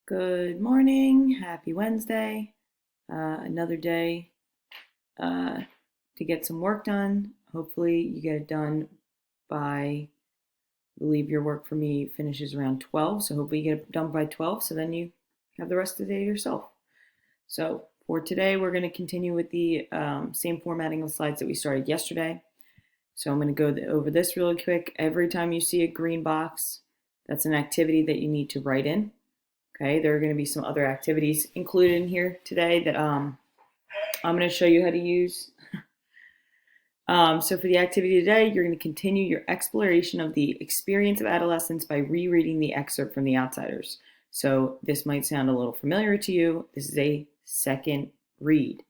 Good morning. Happy Wednesday. Another day to get some work done. Hopefully, you get it done by, I believe your work for me finishes around 12. So, hopefully, you get it done by 12. So, then you have the rest of the day to yourself. So, for today, we're going to continue with the same formatting of slides that we started yesterday. So, I'm going to go over this really quick. Every time you see a green box, that's an activity that you need to write in. Okay, there are going to be some other activities included in here today that I'm going to show you how to use. So for the activity today, you're going to continue your exploration of the experience of adolescence by rereading the excerpt from The Outsiders. So this might sound a little familiar to you. This is a second read.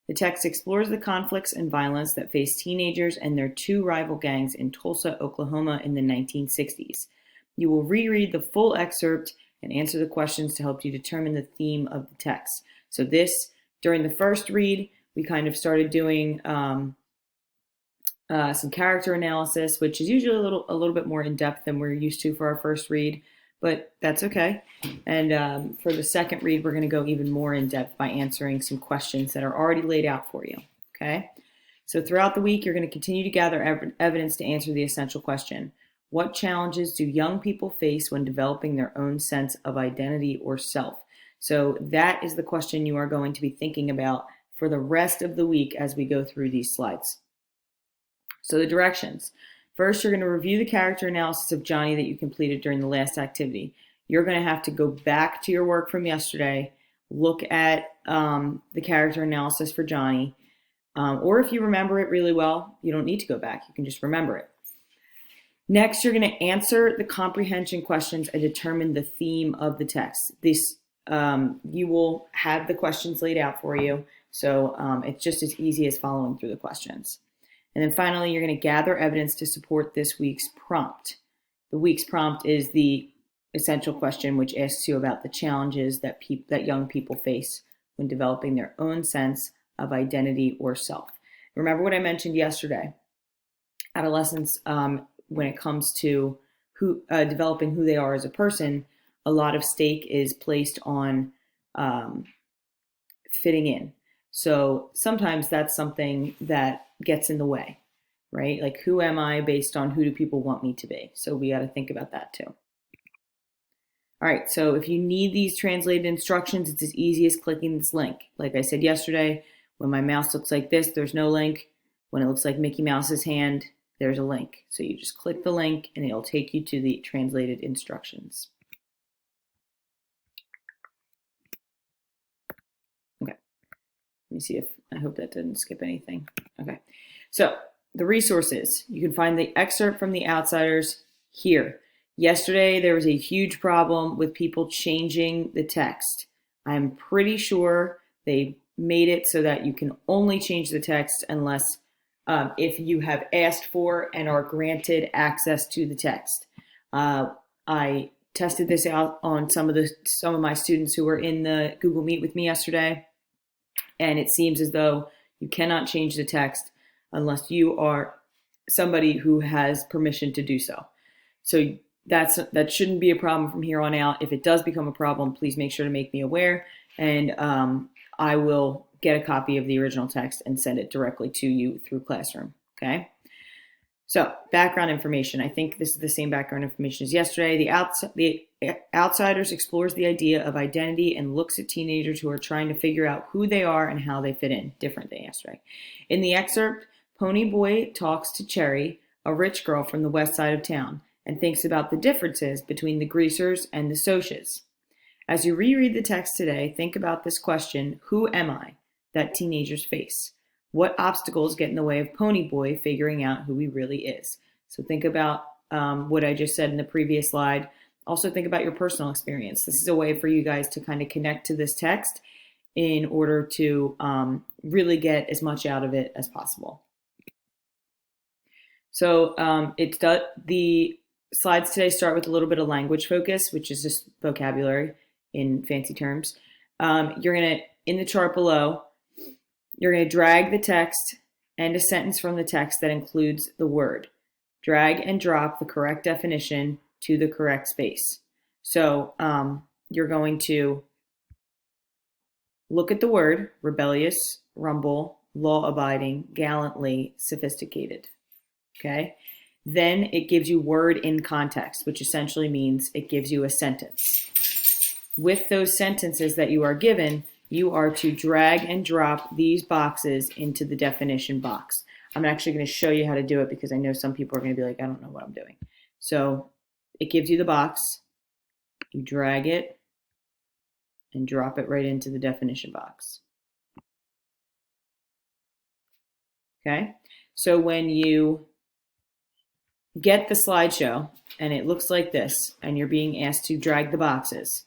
The text explores the conflicts and violence that face teenagers and their two rival gangs in Tulsa, Oklahoma in the 1960s. You will reread the full excerpt and answer the questions to help you determine the theme of the text. So during the first read, we kind of started doing some character analysis, which is usually a little bit more in depth than we're used to for our first read, but that's okay. And for the second read, we're going to go even more in depth by answering some questions that are already laid out for you. Okay. So throughout the week, you're going to continue to gather evidence to answer the essential question: what challenges do young people face when developing their own sense of identity or self? So that is the question you are going to be thinking about for the rest of the week as we go through these slides. So the directions. First, you're going to review the character analysis of Johnny that you completed during the last activity. You're going to have to go back to your work from yesterday, look at the character analysis for Johnny, or if you remember it really well, you don't need to go back. You can just remember it. Next, you're going to answer the comprehension questions and determine the theme of the text. You will have the questions laid out for you, so it's just as easy as following through the questions. And then finally, you're going to gather evidence to support this week's prompt. The week's prompt is the essential question, which asks you about the challenges that young people face when developing their own sense of identity or self. Remember what I mentioned yesterday. Adolescents, when it comes to developing who they are as a person, a lot of stake is placed on fitting in. So sometimes that's something that gets in the way, right? Like, who am I based on who do people want me to be? So we got to think about that too. All right, so if you need these translated instructions, it's as easy as clicking this link. Like I said yesterday, when my mouse looks like this, there's no link. When it looks like Mickey Mouse's hand, there's a link. So you just click the link and it'll take you to the translated instructions. Okay. Let me see if, I hope that didn't skip anything. Okay. So the resources, you can find the excerpt from The Outsiders here. Yesterday, there was a huge problem with people changing the text. I'm pretty sure they made it so that you can only change the text unless if you have asked for and are granted access to the text. I tested this out on some of my students who were in the Google Meet with me yesterday, and it seems as though you cannot change the text unless you are somebody who has permission to do so. So that shouldn't be a problem from here on out. If it does become a problem, please make sure to make me aware, and I will get a copy of the original text and send it directly to you through Classroom. Okay. So background information. I think this is the same background information as yesterday. The Outsiders explores the idea of identity and looks at teenagers who are trying to figure out who they are and how they fit in. Different than yesterday. In the excerpt, Pony Boy talks to Cherry, a rich girl from the west side of town, and thinks about the differences between the Greasers and the Socs. As you reread the text today, think about this question: who am I? That teenagers face. What obstacles get in the way of Pony Boy figuring out who he really is? So think about what I just said in the previous slide. Also think about your personal experience. This is a way for you guys to kind of connect to this text in order to really get as much out of it as possible. So the slides today start with a little bit of language focus, which is just vocabulary in fancy terms. You're going to, in the chart below, you're going to drag the text and a sentence from the text that includes the word. Drag and drop the correct definition to the correct space. So you're going to look at the word rebellious, rumble, law-abiding, gallantly, sophisticated. Okay? Then it gives you word in context, which essentially means it gives you a sentence. With those sentences that you are given, you are to drag and drop these boxes into the definition box. I'm actually going to show you how to do it because I know some people are going to be like, I don't know what I'm doing. So it gives you the box. You drag it and drop it right into the definition box. Okay? So when you get the slideshow and it looks like this and you're being asked to drag the boxes,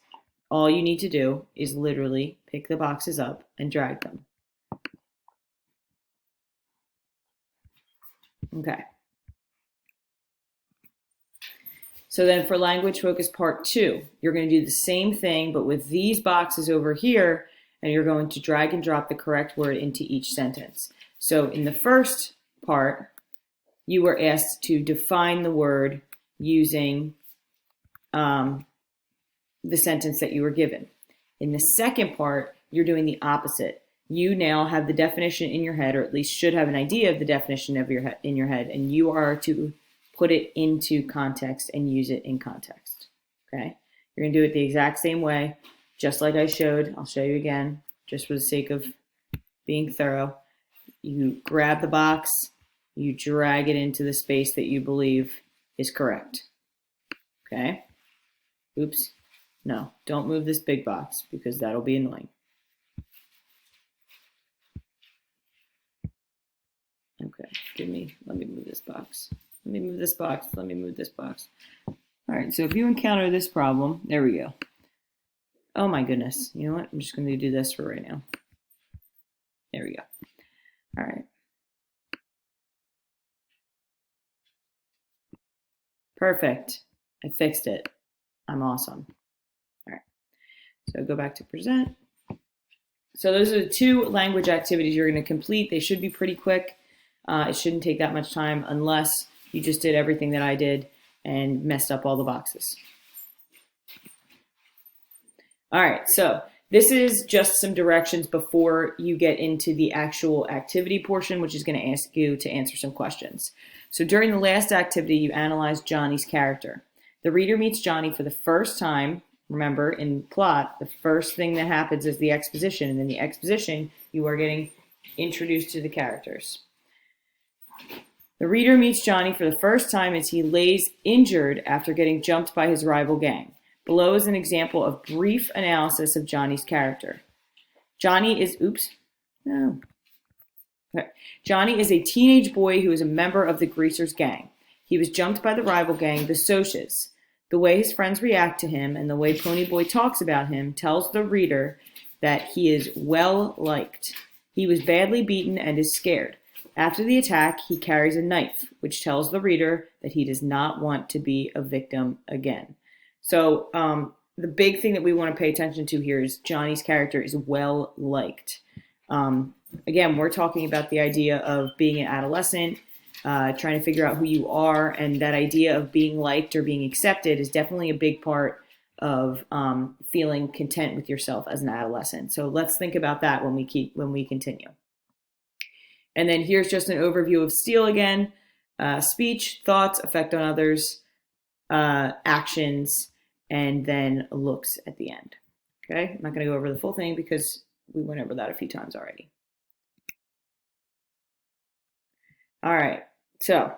all you need to do is literally pick the boxes up and drag them. Okay. So then for language focus part 2, you're going to do the same thing, but with these boxes over here, and you're going to drag and drop the correct word into each sentence. So in the first part, you were asked to define the word using the sentence that you were given. In the second part, you're doing the opposite. You now have the definition in your head, or at least should have an idea of the definition of in your head, and you are to put it into context and use it in context. Okay? You're going to do it the exact same way, just like I showed. I'll show you again, just for the sake of being thorough. You grab the box, you drag it into the space that you believe is correct. Okay? Oops. No, don't move this big box because that'll be annoying. Okay, let me move this box. Let me move this box. Let me move this box. All right, so if you encounter this problem, there we go. Oh my goodness. You know what? I'm just going to do this for right now. There we go. All right. Perfect. I fixed it. I'm awesome. All right. So go back to present. So those are the 2 language activities you're going to complete. They should be pretty quick. It shouldn't take that much time unless you just did everything that I did and messed up all the boxes. All right, so this is just some directions before you get into the actual activity portion, which is going to ask you to answer some questions. So during the last activity, you analyzed Johnny's character. The reader meets Johnny for the first time. Remember, in plot, the first thing that happens is the exposition, and in the exposition, you are getting introduced to the characters. The reader meets Johnny for the first time as he lays injured after getting jumped by his rival gang. Below is an example of brief analysis of Johnny's character. Johnny is a teenage boy who is a member of the Greasers gang. He was jumped by the rival gang, the Socs. The way his friends react to him and the way Ponyboy talks about him tells the reader that he is well liked. He was badly beaten and is scared. After the attack, he carries a knife, which tells the reader that he does not want to be a victim again. So the big thing that we want to pay attention to here is Johnny's character is well liked. Again, we're talking about the idea of being an adolescent, trying to figure out who you are, and that idea of being liked or being accepted is definitely a big part of feeling content with yourself as an adolescent. So let's think about that when we continue. And then here's just an overview of STEAL again. Speech, thoughts, effect on others, actions, and then looks at the end. Okay, I'm not going to go over the full thing because we went over that a few times already. All right, so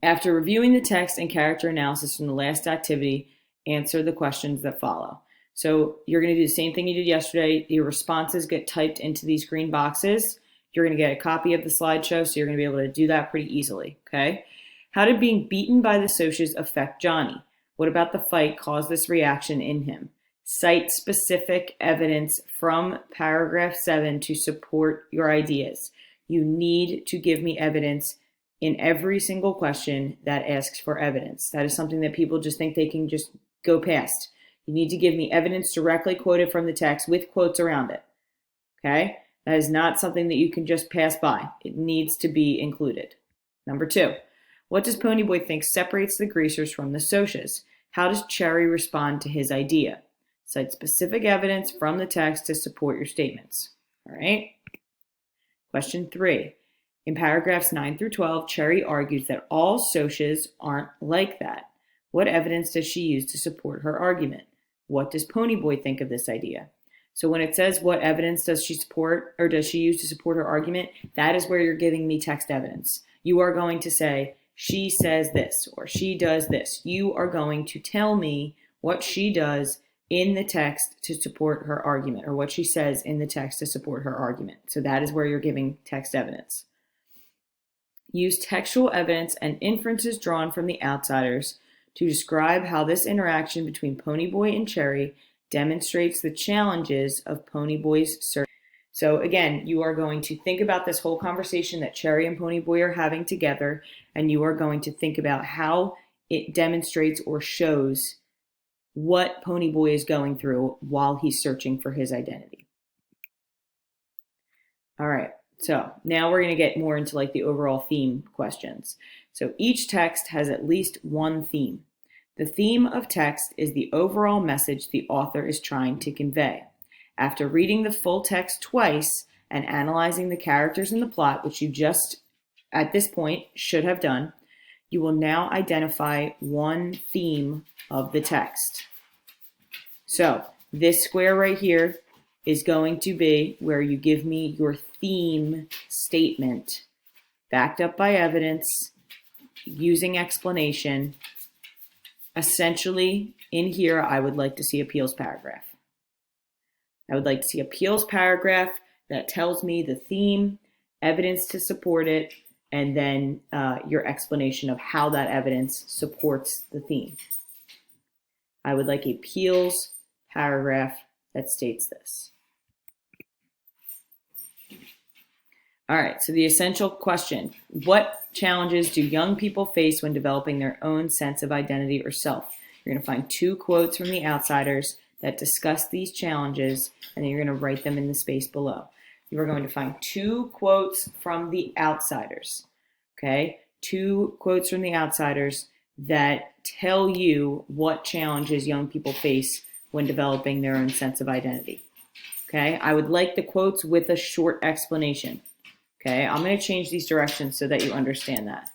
after reviewing the text and character analysis from the last activity, answer the questions that follow. So you're going to do the same thing you did yesterday. Your responses get typed into these green boxes. You're going to get a copy of the slideshow, so you're going to be able to do that pretty easily, okay? How did being beaten by the Socs affect Johnny? What about the fight caused this reaction in him? Cite specific evidence from paragraph 7 to support your ideas. You need to give me evidence in every single question that asks for evidence. That is something that people just think they can just go past. You need to give me evidence directly quoted from the text with quotes around it, okay? That is not something that you can just pass by. It needs to be included. Number 2, what does Ponyboy think separates the Greasers from the Socs? How does Cherry respond to his idea? Cite specific evidence from the text to support your statements. All right. Question 3. In paragraphs 9 through 12, Cherry argues that all socias aren't like that. What evidence does she use to support her argument? What does Ponyboy think of this idea? So when it says what evidence does she support or does she use to support her argument, that is where you're giving me text evidence. You are going to say, she says this or she does this. You are going to tell me what she does in the text to support her argument, or what she says in the text to support her argument. So that is where you're giving text evidence. Use textual evidence and inferences drawn from the outsiders to describe how this interaction between Ponyboy and Cherry demonstrates the challenges of Ponyboy's search. So again, you are going to think about this whole conversation that Cherry and Ponyboy are having together, and you are going to think about how it demonstrates or shows what Ponyboy is going through while he's searching for his identity. All right, so now we're going to get more into like the overall theme questions. So each text has at least one theme. The theme of text is the overall message the author is trying to convey. After reading the full text twice and analyzing the characters in the plot, which you just at this point should have done, you will now identify one theme of the text. So this square right here is going to be where you give me your theme statement, backed up by evidence, using explanation. Essentially, in here, I would like to see a Peele's paragraph. I would like to see a Peele's paragraph that tells me the theme, evidence to support it, and then your explanation of how that evidence supports the theme. I would like a Peele's paragraph that states this. All right, so the essential question: what challenges do young people face when developing their own sense of identity or self? You're going to find 2 quotes from the outsiders that discuss these challenges, and then you're going to write them in the space below. You are going to find 2 quotes from the outsiders, okay? 2 quotes from the outsiders that tell you what challenges young people face when developing their own sense of identity, okay? I would like the quotes with a short explanation. Okay, I'm going to change these directions so that you understand that.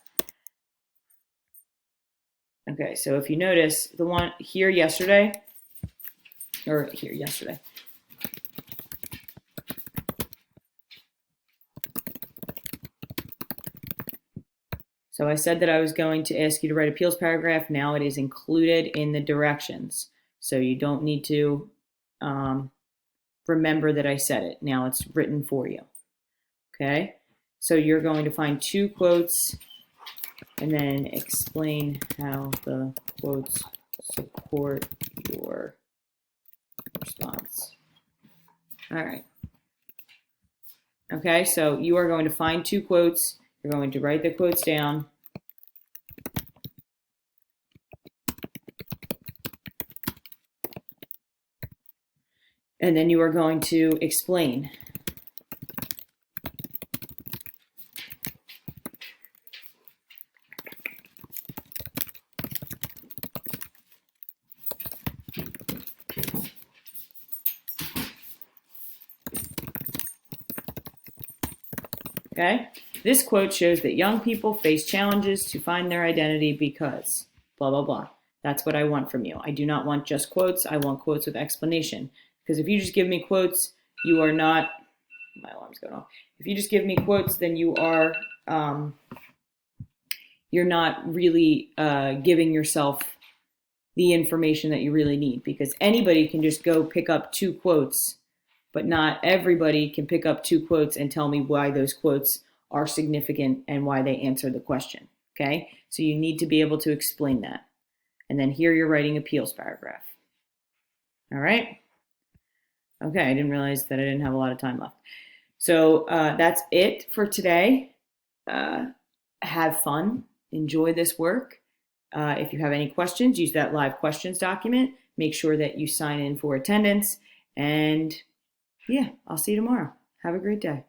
Okay, so if you notice, the one here yesterday. So I said that I was going to ask you to write a Peele's paragraph. Now it is included in the directions. So you don't need to remember that I said it. Now it's written for you. Okay, so you're going to find 2 quotes and then explain how the quotes support your response. All right. Okay, so you are going to find 2 quotes. You're going to write the quotes down. And then you are going to explain. Okay, this quote shows that young people face challenges to find their identity because blah, blah, blah. That's what I want from you. I do not want just quotes. I want quotes with explanation. Because if you just give me quotes, you are not, my alarm's going off. If you just give me quotes, then you are, you're not really giving yourself the information that you really need. Because anybody can just go pick up 2 quotes, but not everybody can pick up 2 quotes and tell me why those quotes are significant and why they answer the question, okay? So you need to be able to explain that. And then here you're writing a Peele's paragraph. All right? Okay, I didn't realize that I didn't have a lot of time left. So that's it for today. Have fun. Enjoy this work. If you have any questions, use that live questions document. Make sure that you sign in for attendance. And yeah, I'll see you tomorrow. Have a great day.